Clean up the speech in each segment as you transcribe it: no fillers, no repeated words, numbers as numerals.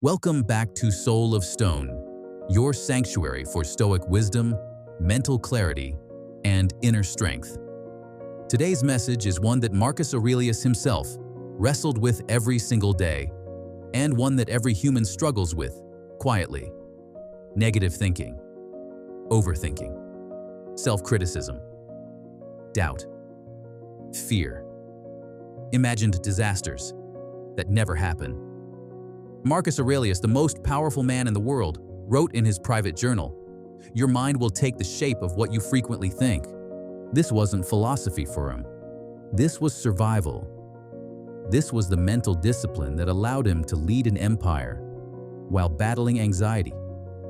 Welcome back to Soul of Stone, your sanctuary for Stoic wisdom, mental clarity, and inner strength. Today's message is one that Marcus Aurelius himself wrestled with every single day, and one that every human struggles with, quietly. Negative thinking, overthinking, self-criticism, doubt, fear, imagined disasters that never happen. Marcus Aurelius, the most powerful man in the world, wrote in his private journal, "Your mind will take the shape of what you frequently think." This wasn't philosophy for him. This was survival. This was the mental discipline that allowed him to lead an empire while battling anxiety,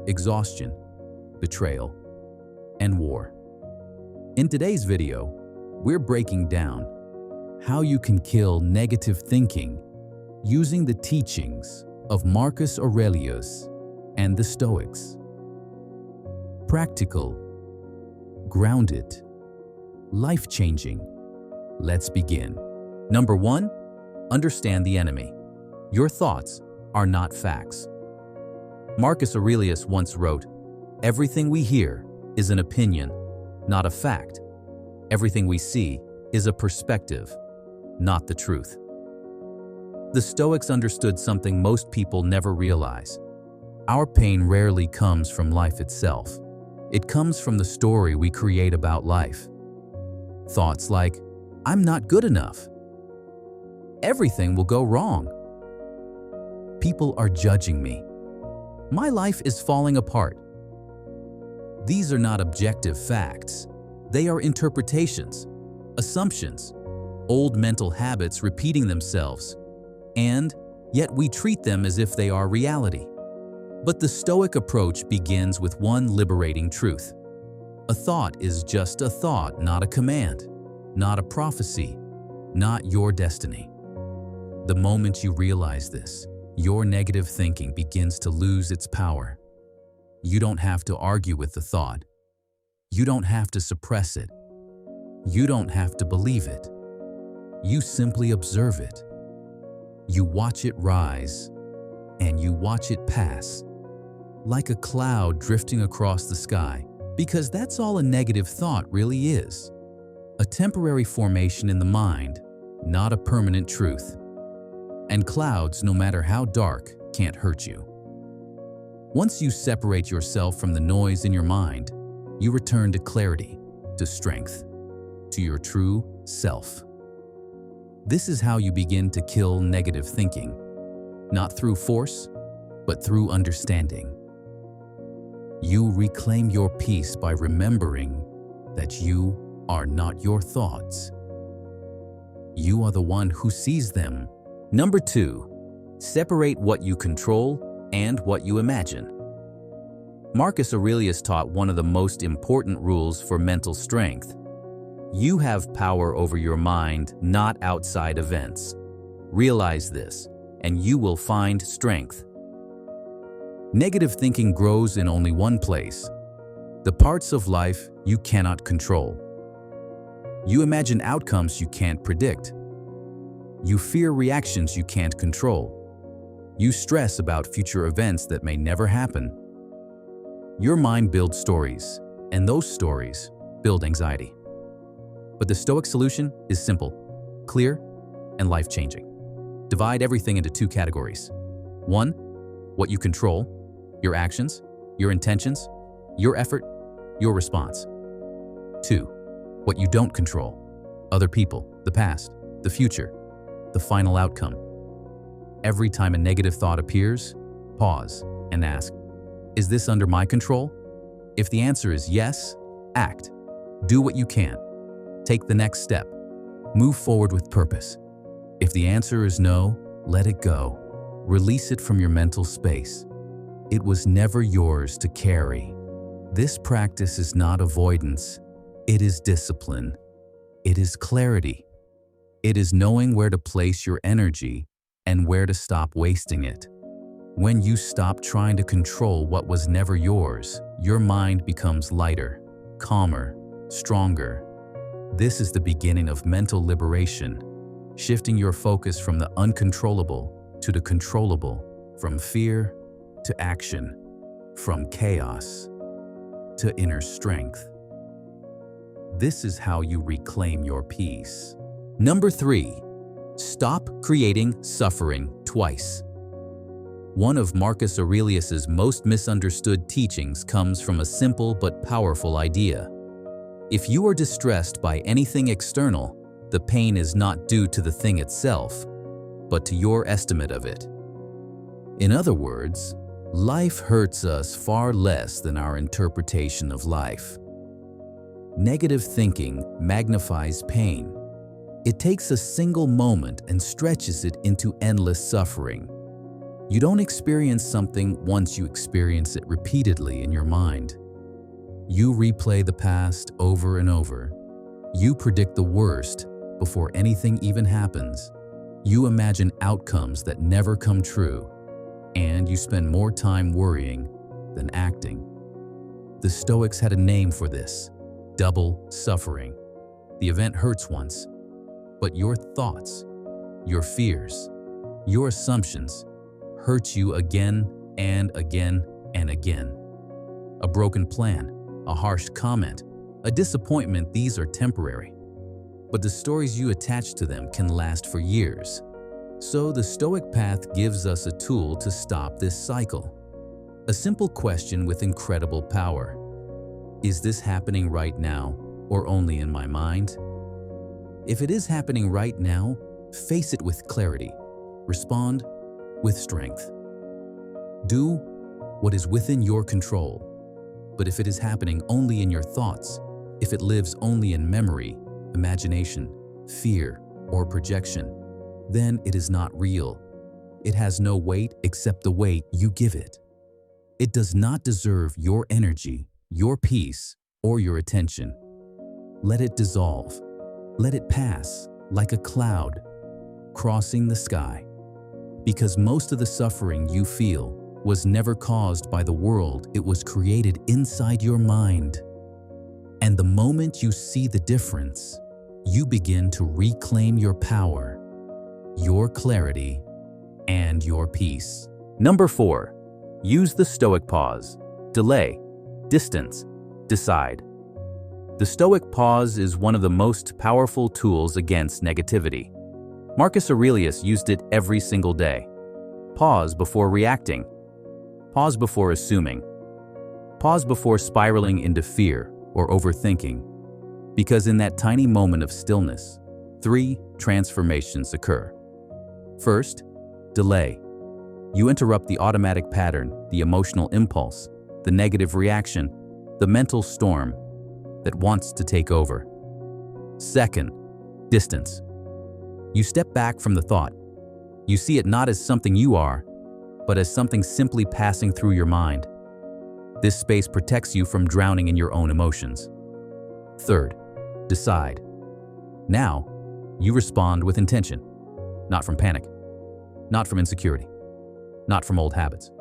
exhaustion, betrayal, and war. In today's video, we're breaking down how you can kill negative thinking using the teachings of Marcus Aurelius and the Stoics. Practical, grounded, life-changing. Let's begin. Number 1, understand the enemy. Your thoughts are not facts. Marcus Aurelius once wrote, "Everything we hear is an opinion, not a fact. Everything we see is a perspective, not the truth." The Stoics understood something most people never realize. Our pain rarely comes from life itself. It comes from the story we create about life. Thoughts like, "I'm not good enough. Everything will go wrong. People are judging me. My life is falling apart." These are not objective facts. They are interpretations, assumptions, old mental habits repeating themselves, and yet we treat them as if they are reality. But the Stoic approach begins with one liberating truth. A thought is just a thought, not a command, not a prophecy, not your destiny. The moment you realize this, your negative thinking begins to lose its power. You don't have to argue with the thought. You don't have to suppress it. You don't have to believe it. You simply observe it. You watch it rise, and you watch it pass, like a cloud drifting across the sky, because that's all a negative thought really is. A temporary formation in the mind, not a permanent truth. And clouds, no matter how dark, can't hurt you. Once you separate yourself from the noise in your mind, you return to clarity, to strength, to your true self. This is how you begin to kill negative thinking, not through force, but through understanding. You reclaim your peace by remembering that you are not your thoughts. You are the one who sees them. Number 2, separate what you control and what you imagine. Marcus Aurelius taught one of the most important rules for mental strength. You have power over your mind, not outside events. Realize this, and you will find strength. Negative thinking grows in only one place: the parts of life you cannot control. You imagine outcomes you can't predict. You fear reactions you can't control. You stress about future events that may never happen. Your mind builds stories, and those stories build anxiety. But the Stoic solution is simple, clear, and life-changing. Divide everything into 2 categories. 1, what you control, your actions, your intentions, your effort, your response. 2, what you don't control, other people, the past, the future, the final outcome. Every time a negative thought appears, pause and ask, is this under my control? If the answer is yes, act. Do what you can. Take the next step. Move forward with purpose. If the answer is no, let it go. Release it from your mental space. It was never yours to carry. This practice is not avoidance. It is discipline. It is clarity. It is knowing where to place your energy and where to stop wasting it. When you stop trying to control what was never yours, your mind becomes lighter, calmer, stronger. This is the beginning of mental liberation, shifting your focus from the uncontrollable to the controllable From fear to action, from chaos to inner strength. This is how you reclaim your peace. Number 3, stop creating suffering twice. One of Marcus Aurelius's most misunderstood teachings comes from a simple but powerful idea. If you are distressed by anything external, the pain is not due to the thing itself, but to your estimate of it. In other words, life hurts us far less than our interpretation of life. Negative thinking magnifies pain. It takes a single moment and stretches it into endless suffering. You don't experience something once you experience it repeatedly in your mind. You replay the past over and over. You predict the worst before anything even happens. You imagine outcomes that never come true, and you spend more time worrying than acting. The Stoics had a name for this: double suffering. The event hurts once, but your thoughts, your fears, your assumptions hurt you again and again and again. A broken plan, a harsh comment, a disappointment, these are temporary. But the stories you attach to them can last for years. So the Stoic path gives us a tool to stop this cycle. A simple question with incredible power. Is this happening right now or only in my mind? If it is happening right now, face it with clarity. Respond with strength. Do what is within your control. But if it is happening only in your thoughts, if it lives only in memory, imagination, fear, or projection, then it is not real. It has no weight except the weight you give it. It does not deserve your energy, your peace, or your attention. Let it dissolve. Let it pass like a cloud crossing the sky. Because most of the suffering you feel was never caused by the world, it was created inside your mind. And the moment you see the difference, you begin to reclaim your power, your clarity, and your peace. Number 4, use the Stoic pause. Delay, distance, decide. The Stoic pause is one of the most powerful tools against negativity. Marcus Aurelius used it every single day. Pause before reacting. Pause before assuming. Pause before spiraling into fear or overthinking. Because in that tiny moment of stillness, 3 transformations occur. First, delay. You interrupt the automatic pattern, the emotional impulse, the negative reaction, the mental storm that wants to take over. Second, distance. You step back from the thought. You see it not as something you are, but as something simply passing through your mind. This space protects you from drowning in your own emotions. Third, decide. Now, you respond with intention, not from panic, not from insecurity, not from old habits,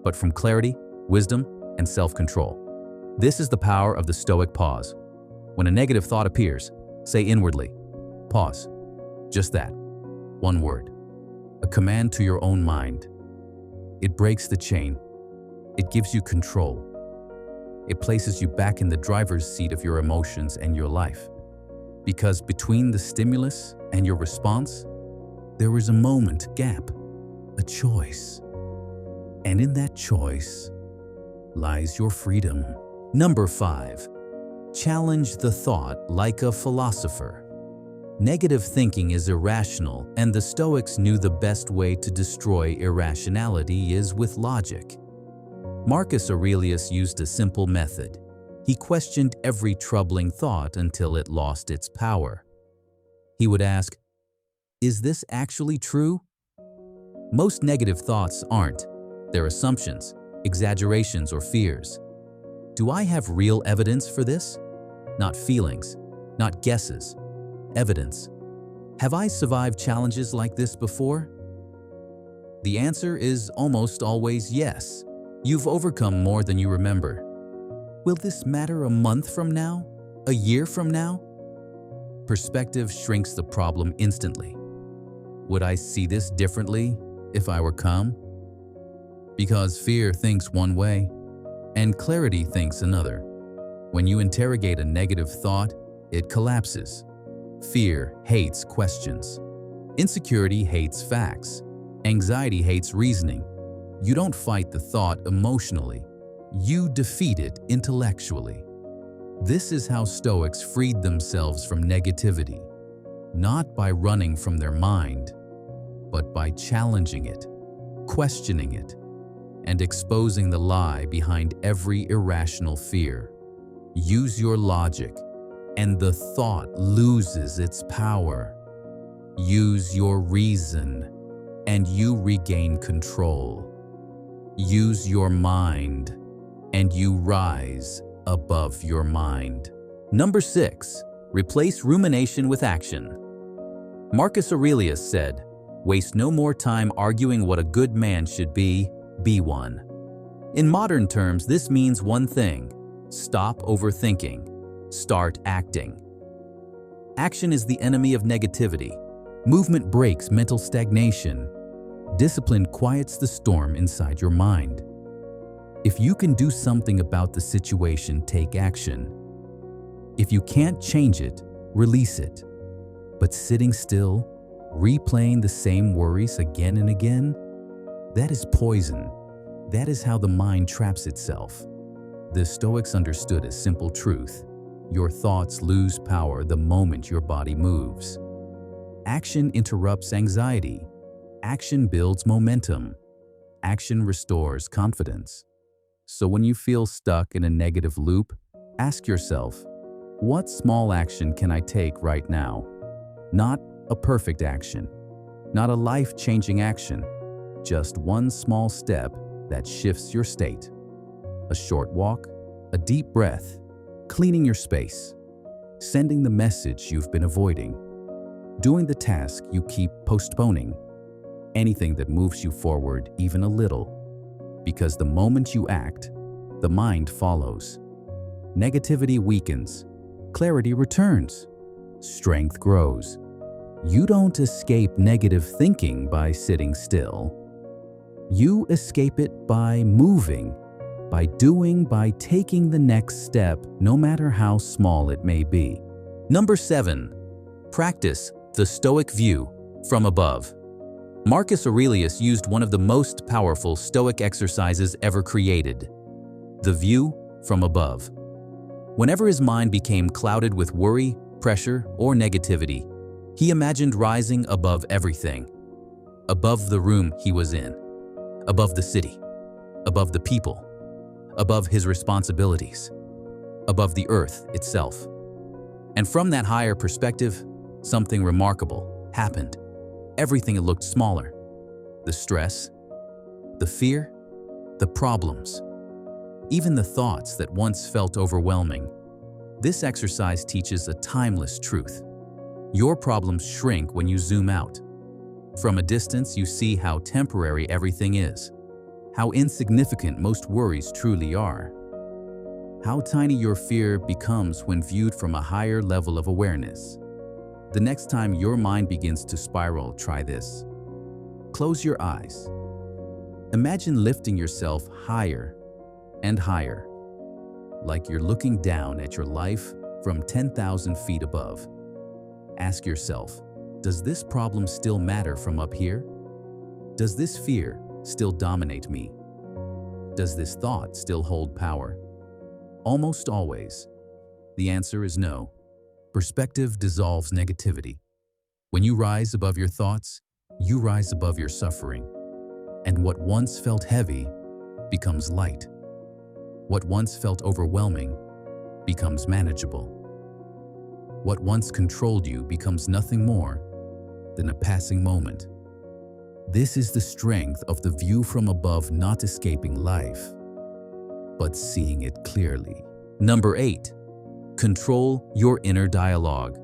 but from clarity, wisdom, and self-control. This is the power of the Stoic pause. When a negative thought appears, say inwardly, pause. Just that. One word. A command to your own mind. It breaks the chain. It gives you control. It places you back in the driver's seat of your emotions and your life. Because between the stimulus and your response, there is a moment, gap, a choice. And in that choice lies your freedom. Number 5, challenge the thought like a philosopher. Negative thinking is irrational, and the Stoics knew the best way to destroy irrationality is with logic. Marcus Aurelius used a simple method. He questioned every troubling thought until it lost its power. He would ask, "Is this actually true?" Most negative thoughts aren't. They're assumptions, exaggerations, or fears. Do I have real evidence for this? Not feelings, not guesses. Evidence. Have I survived challenges like this before? The answer is almost always yes. You've overcome more than you remember. Will this matter a month from now? A year from now? Perspective shrinks the problem instantly. Would I see this differently if I were calm? Because fear thinks one way, and clarity thinks another. When you interrogate a negative thought, it collapses. Fear hates questions. Insecurity hates facts. Anxiety hates reasoning. You don't fight the thought emotionally. You defeat it intellectually. This is how Stoics freed themselves from negativity, not by running from their mind, but by challenging it, questioning it, and exposing the lie behind every irrational fear. Use your logic, and the thought loses its power. Use your reason, and you regain control. Use your mind, and you rise above your mind. Number 6, replace rumination with action. Marcus Aurelius said, "Waste no more time arguing what a good man should be one." In modern terms, this means one thing: stop overthinking, start acting. Action is the enemy of negativity. Movement breaks mental stagnation. Discipline quiets the storm inside your mind. If you can do something about the situation, take action. If you can't change it, release it. But sitting still, replaying the same worries again and again, that is poison. That is how the mind traps itself. The Stoics understood a simple truth: your thoughts lose power the moment your body moves. Action interrupts anxiety. Action builds momentum. Action restores confidence. So when you feel stuck in a negative loop, ask yourself, what small action can I take right now? Not a perfect action, not a life-changing action, just one small step that shifts your state. A short walk, a deep breath, cleaning your space, sending the message you've been avoiding, doing the task you keep postponing, anything that moves you forward even a little. Because the moment you act, the mind follows. Negativity weakens, clarity returns, strength grows. You don't escape negative thinking by sitting still. You escape it by moving, by doing, by taking the next step, no matter how small it may be. Number 7, practice the Stoic view from above. Marcus Aurelius used one of the most powerful Stoic exercises ever created: the view from above. Whenever his mind became clouded with worry, pressure, or negativity, he imagined rising above everything. Above the room he was in, above the city, above the people, above his responsibilities, above the earth itself. And from that higher perspective, something remarkable happened. Everything looked smaller. The stress, the fear, the problems, even the thoughts that once felt overwhelming. This exercise teaches a timeless truth. Your problems shrink when you zoom out. From a distance, you see how temporary everything is, how insignificant most worries truly are, how tiny your fear becomes when viewed from a higher level of awareness. The next time your mind begins to spiral, try this. Close your eyes. Imagine lifting yourself higher and higher, like you're looking down at your life from 10,000 feet above. Ask yourself, does this problem still matter from up here? Does this fear still dominate me? Does this thought still hold power? Almost always, the answer is no. Perspective dissolves negativity. When you rise above your thoughts, you rise above your suffering. And what once felt heavy becomes light. What once felt overwhelming becomes manageable. What once controlled you becomes nothing more than a passing moment. This is the strength of the view from above, not escaping life, but seeing it clearly. Number 8. Control your inner dialogue.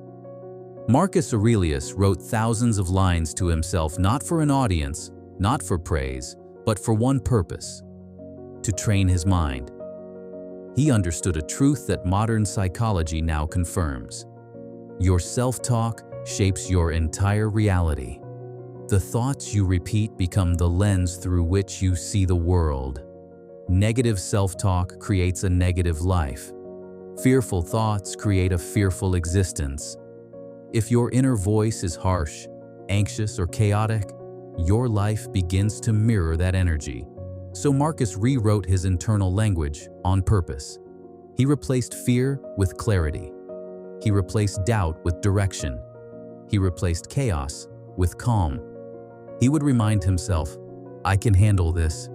Marcus Aurelius wrote thousands of lines to himself, not for an audience, not for praise, but for one purpose: to train his mind. He understood a truth that modern psychology now confirms. Your self-talk shapes your entire reality. The thoughts you repeat become the lens through which you see the world. Negative self-talk creates a negative life. Fearful thoughts create a fearful existence. If your inner voice is harsh, anxious, or chaotic, your life begins to mirror that energy. So Marcus rewrote his internal language on purpose. He replaced fear with clarity. He replaced doubt with direction. He replaced chaos with calm. He would remind himself, I can handle this.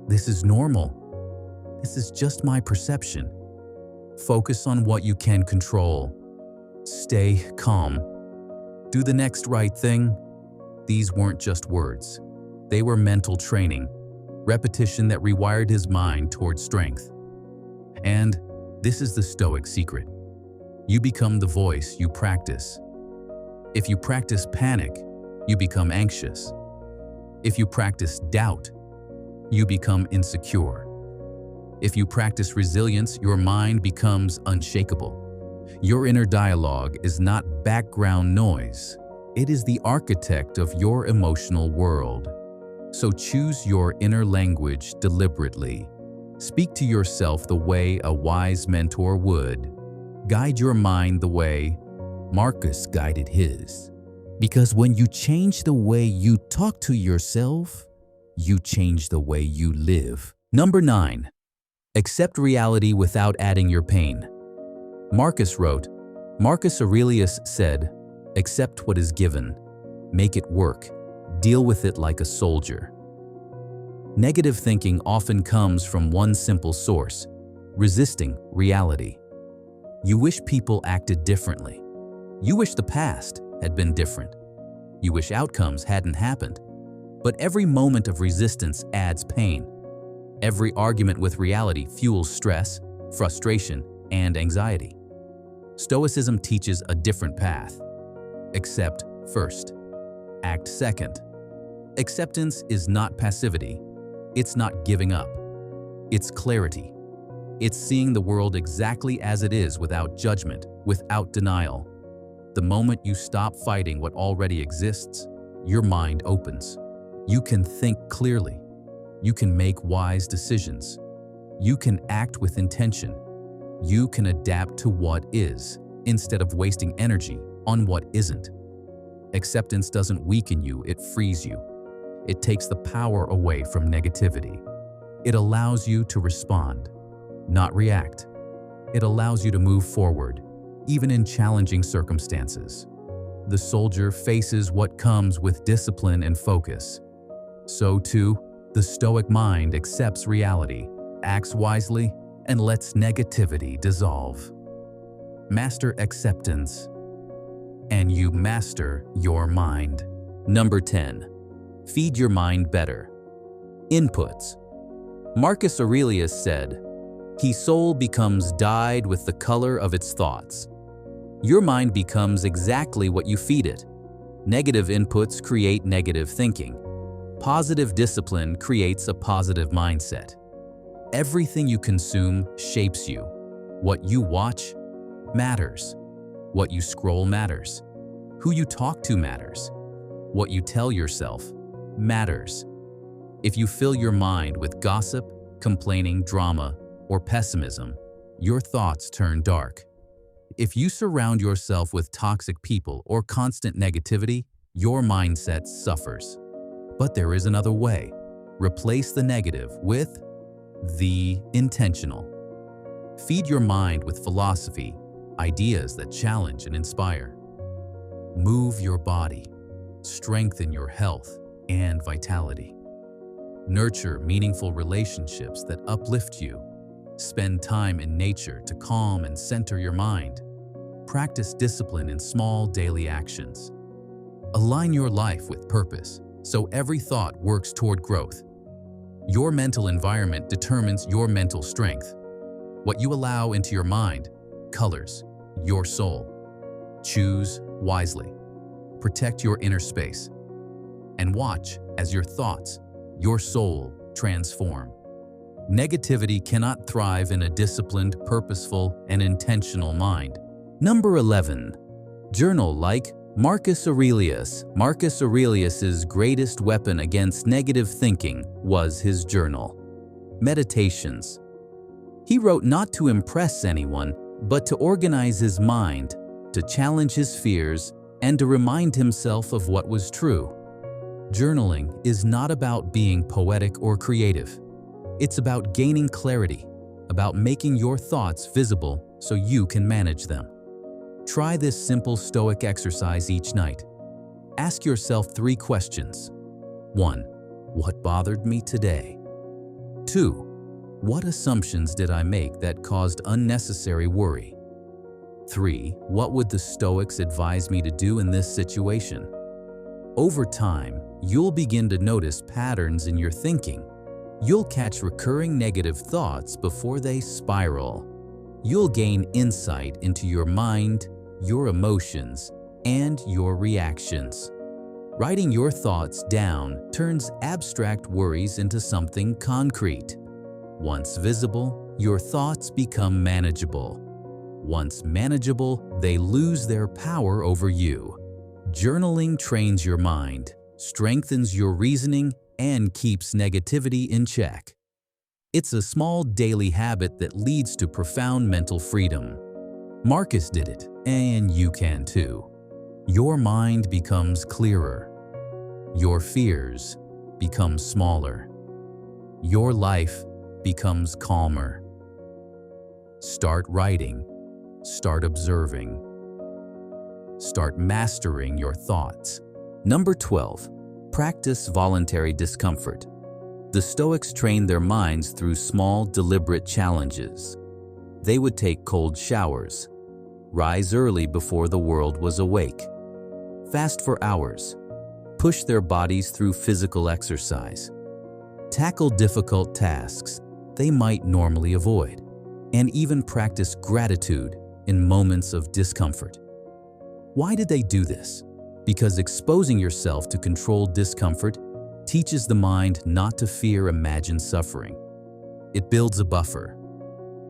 This is normal. This is just my perception. Focus on what you can control. Stay calm. Do the next right thing. These weren't just words. They were mental training, repetition that rewired his mind toward strength. And this is the Stoic secret. You become the voice you practice. If you practice panic, you become anxious. If you practice doubt, you become insecure. If you practice resilience, your mind becomes unshakable. Your inner dialogue is not background noise. It is the architect of your emotional world. So choose your inner language deliberately. Speak to yourself the way a wise mentor would. Guide your mind the way Marcus guided his. Because when you change the way you talk to yourself, you change the way you live. Number 9. Accept reality without adding your pain. Marcus wrote, Marcus Aurelius said, accept what is given. Make it work. Deal with it like a soldier. Negative thinking often comes from one simple source: resisting reality. You wish people acted differently. You wish the past had been different. You wish outcomes hadn't happened. But every moment of resistance adds pain. Every argument with reality fuels stress, frustration, and anxiety. Stoicism teaches a different path. Accept first. Act second. Acceptance is not passivity. It's not giving up. It's clarity. It's seeing the world exactly as it is without judgment, without denial. The moment you stop fighting what already exists, your mind opens. You can think clearly. You can make wise decisions. You can act with intention. You can adapt to what is, instead of wasting energy on what isn't. Acceptance doesn't weaken you, it frees you. It takes the power away from negativity. It allows you to respond, not react. It allows you to move forward, even in challenging circumstances. The soldier faces what comes with discipline and focus. So too, the Stoic mind accepts reality, acts wisely, and lets negativity dissolve. Master acceptance, and you master your mind. Number 10. Feed your mind better. Inputs. Marcus Aurelius said, "His soul becomes dyed with the color of its thoughts." Your mind becomes exactly what you feed it. Negative inputs create negative thinking. Positive discipline creates a positive mindset. Everything you consume shapes you. What you watch matters. What you scroll matters. Who you talk to matters. What you tell yourself matters. If you fill your mind with gossip, complaining, drama, or pessimism, your thoughts turn dark. If you surround yourself with toxic people or constant negativity, your mindset suffers. But there is another way. Replace the negative with the intentional. Feed your mind with philosophy, ideas that challenge and inspire. Move your body. Strengthen your health and vitality. Nurture meaningful relationships that uplift you. Spend time in nature to calm and center your mind. Practice discipline in small daily actions. Align your life with purpose, so every thought works toward growth. Your mental environment determines your mental strength. What you allow into your mind colors your soul. Choose wisely. Protect your inner space. And watch as your thoughts, your soul, transform. Negativity cannot thrive in a disciplined, purposeful, and intentional mind. Number 11. Journal like Marcus Aurelius. Marcus Aurelius's greatest weapon against negative thinking was his journal. Meditations. He wrote not to impress anyone, but to organize his mind, to challenge his fears, and to remind himself of what was true. Journaling is not about being poetic or creative. It's about gaining clarity, about making your thoughts visible so you can manage them. Try this simple Stoic exercise each night. Ask yourself 3 questions. 1. What bothered me today? 2. What assumptions did I make that caused unnecessary worry? 3. What would the Stoics advise me to do in this situation? Over time, you'll begin to notice patterns in your thinking. You'll catch recurring negative thoughts before they spiral. You'll gain insight into your mind, your emotions, and your reactions. Writing your thoughts down turns abstract worries into something concrete. Once visible, your thoughts become manageable. Once manageable, they lose their power over you. Journaling trains your mind, strengthens your reasoning, and keeps negativity in check. It's a small daily habit that leads to profound mental freedom. Marcus did it, and you can too. Your mind becomes clearer. Your fears become smaller. Your life becomes calmer. Start writing. Start observing. Start mastering your thoughts. Number 12. Practice voluntary discomfort. The Stoics trained their minds through small, deliberate challenges. They would take cold showers, rise early before the world was awake, fast for hours, push their bodies through physical exercise, tackle difficult tasks they might normally avoid, and even practice gratitude in moments of discomfort. Why did they do this? Because exposing yourself to controlled discomfort teaches the mind not to fear imagined suffering. It builds a buffer.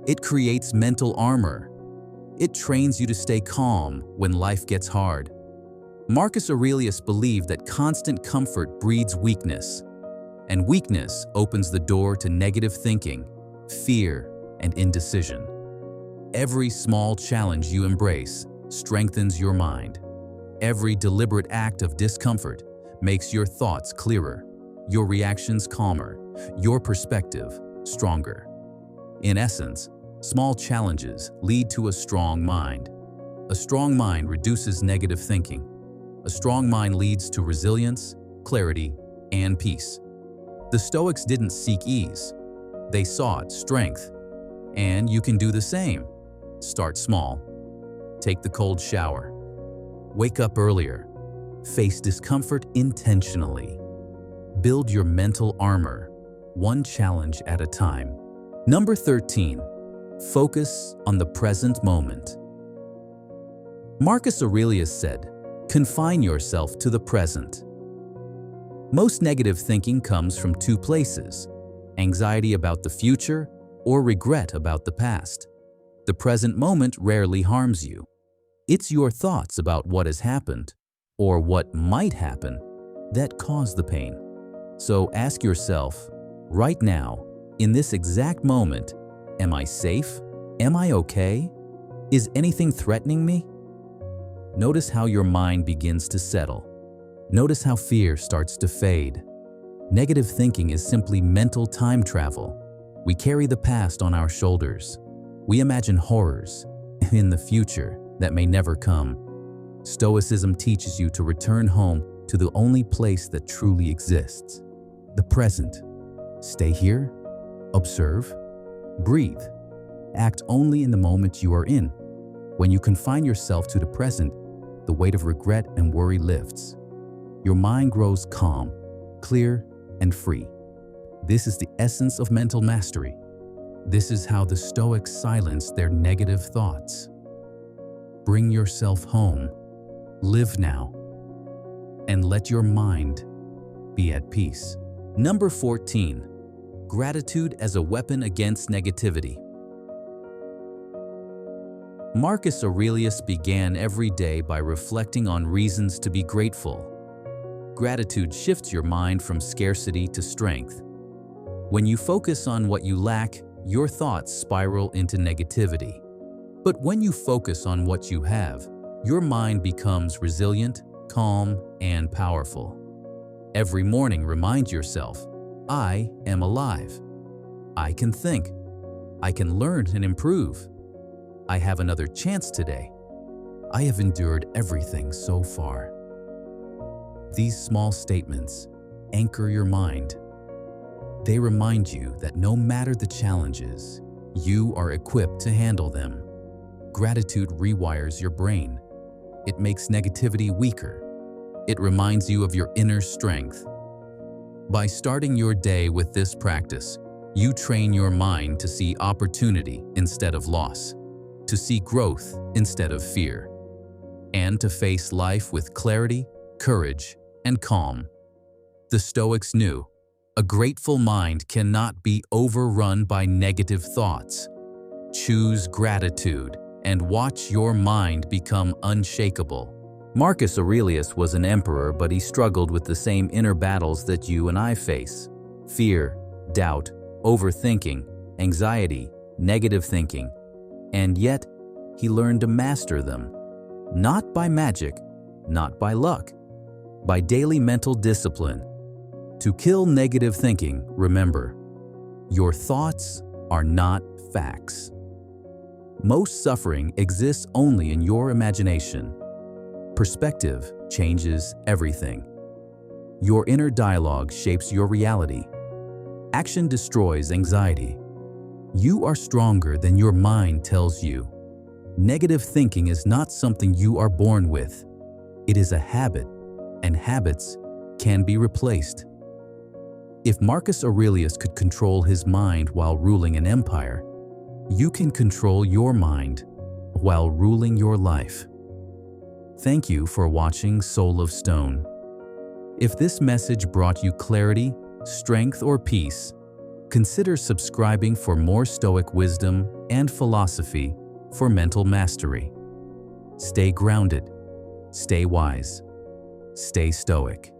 It creates mental armor. It trains you to stay calm when life gets hard. Marcus Aurelius believed that constant comfort breeds weakness, and weakness opens the door to negative thinking, fear, and indecision. Every small challenge you embrace strengthens your mind. Every deliberate act of discomfort makes your thoughts clearer, your reactions calmer, your perspective stronger. In essence, small challenges lead to a strong mind. A strong mind reduces negative thinking. A strong mind leads to resilience, clarity, and peace. The Stoics didn't seek ease. They sought strength. And you can do the same. Start small. Take the cold shower. Wake up earlier. Face discomfort intentionally. Build your mental armor, one challenge at a time. Number 13. Focus on the present moment. Marcus Aurelius said, "Confine yourself to the present." Most negative thinking comes from 2 places: anxiety about the future or regret about the past. The present moment rarely harms you. It's your thoughts about what has happened or what might happen that cause the pain. So ask yourself, right now, in this exact moment, am I safe? Am I okay? Is anything threatening me? Notice how your mind begins to settle. Notice how fear starts to fade. Negative thinking is simply mental time travel. We carry the past on our shoulders. We imagine horrors in the future that may never come. Stoicism teaches you to return home to the only place that truly exists, the present. Stay here, observe, breathe. Act only in the moment you are in. When you confine yourself to the present, the weight of regret and worry lifts. Your mind grows calm, clear, and free. This is the essence of mental mastery. This is how the Stoics silenced their negative thoughts. Bring yourself home, live now, and let your mind be at peace. Number 14. Gratitude as a weapon against negativity. Marcus Aurelius began every day by reflecting on reasons to be grateful. Gratitude shifts your mind from scarcity to strength. When you focus on what you lack, your thoughts spiral into negativity. But when you focus on what you have, your mind becomes resilient, calm, and powerful. Every morning, remind yourself, I am alive. I can think. I can learn and improve. I have another chance today. I have endured everything so far. These small statements anchor your mind. They remind you that no matter the challenges, you are equipped to handle them. Gratitude rewires your brain. It makes negativity weaker. It reminds you of your inner strength. By starting your day with this practice, you train your mind to see opportunity instead of loss, to see growth instead of fear, and to face life with clarity, courage, and calm. The Stoics knew, a grateful mind cannot be overrun by negative thoughts. Choose gratitude and watch your mind become unshakable. Marcus Aurelius was an emperor, but he struggled with the same inner battles that you and I face: fear, doubt, overthinking, anxiety, negative thinking. And yet, he learned to master them. Not by magic, not by luck, by daily mental discipline. To kill negative thinking, remember, your thoughts are not facts. Most suffering exists only in your imagination. Perspective changes everything. Your inner dialogue shapes your reality. Action destroys anxiety. You are stronger than your mind tells you. Negative thinking is not something you are born with. It is a habit, and habits can be replaced. If Marcus Aurelius could control his mind while ruling an empire, you can control your mind while ruling your life. Thank you for watching Soul of Stone. If this message brought you clarity, strength, or peace, consider subscribing for more Stoic wisdom and philosophy for mental mastery. Stay grounded, stay wise, stay Stoic.